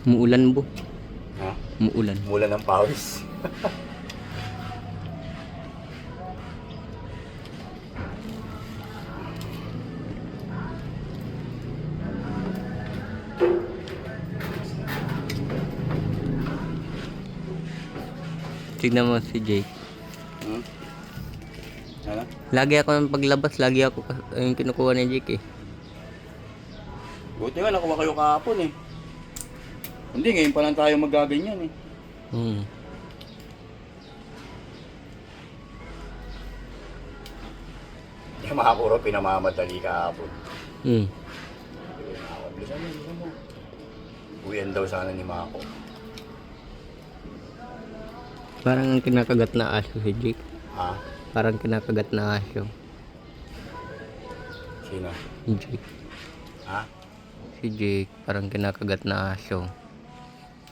Muulan bo. Ha? Muulan. Mula ng pawis. Tignan mo si Jake. Hmm? Ano? Lagi ako ng paglabas, lagi ako yung kinukuha ni Jake eh. Buti nga nakuha kayo kahapon eh. Hindi, ngayon pa lang tayo magaganyan eh. Hmm. Yung mga puro pinamamadali kahapon. Hmm. Bilisan mo. Uwian daw sana ni Mako. Parang kinakagat na aso si Jake. Ha? Parang kinakagat na aso. Sino? Si Jake. Ha? Si Jake, parang kinakagat na aso.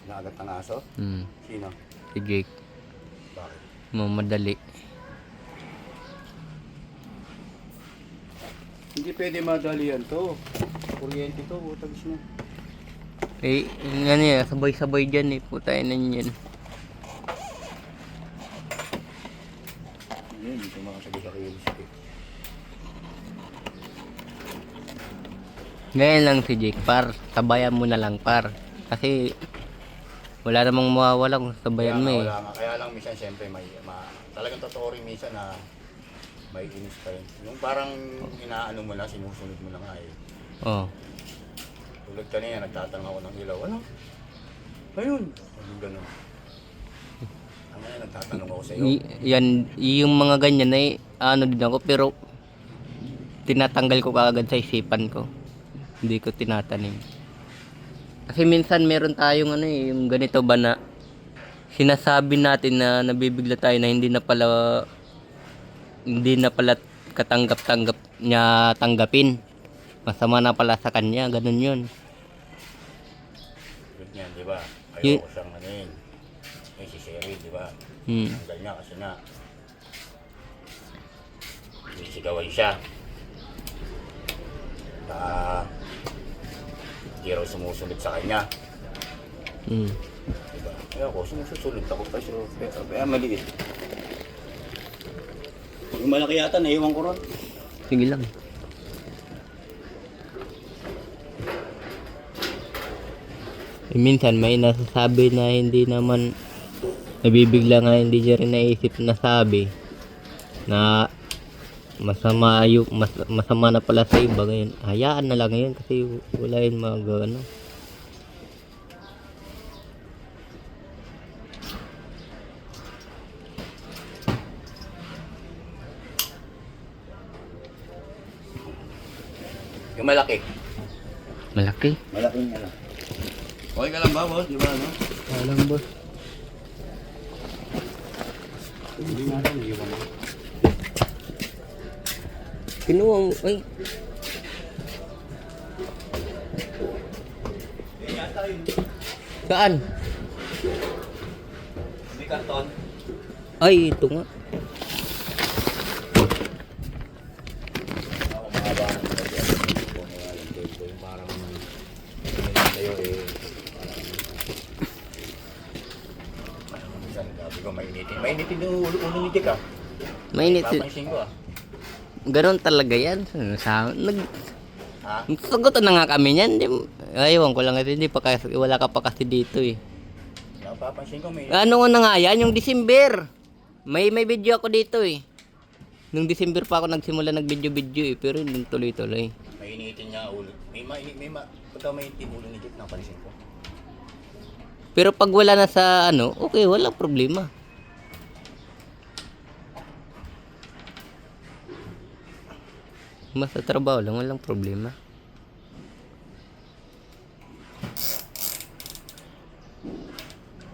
Naagat ng aso? Hmm. Sino? Si Jake. Bakit? Mamadali. Hindi pwede madalian to. Kuryente to, utagis na. Eh, ano yan, sabay-sabay dyan eh. Putay na yan. Hindi ko makasagi sa kilos eh. Ngayon lang si Jake, par. Sabayan mo na lang, par. Kasi wala namang mawawala kung sabayan mo eh. Wala nga. Kaya lang minsan siyempre talagang totoo rin minsan na may inis pa rin. Yung parang inaano mo na, sinusunod mo na nga eh. Oh. Tulad kanina, nagtatanong ako ng ilaw. Ano? Ayun. Yung ganun. Ang ngayon, nagtatanong ako sa iyo. Yan, yung mga ganyan ay ano din ako, pero tinatanggal ko kaagad sa isipan ko. Hindi ko tinatanim. Kasi minsan meron tayong ano eh, yung ganito ba na sinasabi natin na nabibigla tayo na hindi na pala katanggap-tanggap niya tanggapin. Masama na pala sa kanya, ganun yun. Tulad niyan, di ba? Y- Ayoko siyang ano yun. Yung si Sherry, di ba? Hmm. Tanggal niya kasi nga sinisigawan siya. Na hindi raw sumusunod sa kanya. Hmm. Diba? Kaya ako, sumusunod ako kasi kaya maliit. Yung malaki yata, naiwan ko ron. Sige lang. Minsan may nasasabi na hindi naman nabibigla nga hindi niya rin naisip na sabi na masama na pala sa iba ngayon. Hayaan na lang ngayon kasi wala yun ano. Yung malaki. Malaki. Malaking ano. Okay ka lang ba, boss? Di ba, ano? Alam boss. Hindi nga lang, iwan mo. Kinuha mo. Ay. Saan? May karton. Ay, ito nga. Ako mahaba ang yung parang tayo eh. Parang minsan, sabi ko mainitin. Mainitin yung ulo ni Dick ah. Mainit. Papansin ko ah. Ganon talaga yan. Ha? Sagutan na nga kami niyan. Aywan ko lang ito. Hindi pa kasi, wala ka pa kasi dito eh. Napapansin ko may... Ano na nga yan? Yung December. May video ako dito eh. Nung December pa ako nagsimula nag-video eh. Pero hindi tuloy-tuloy. Mainitin niya ulo. Pagka mainitin ulo ni Dick, napansin ko. Pero pag wala na sa ano, okay, walang problema. Mas sa trabaho lang, walang problema.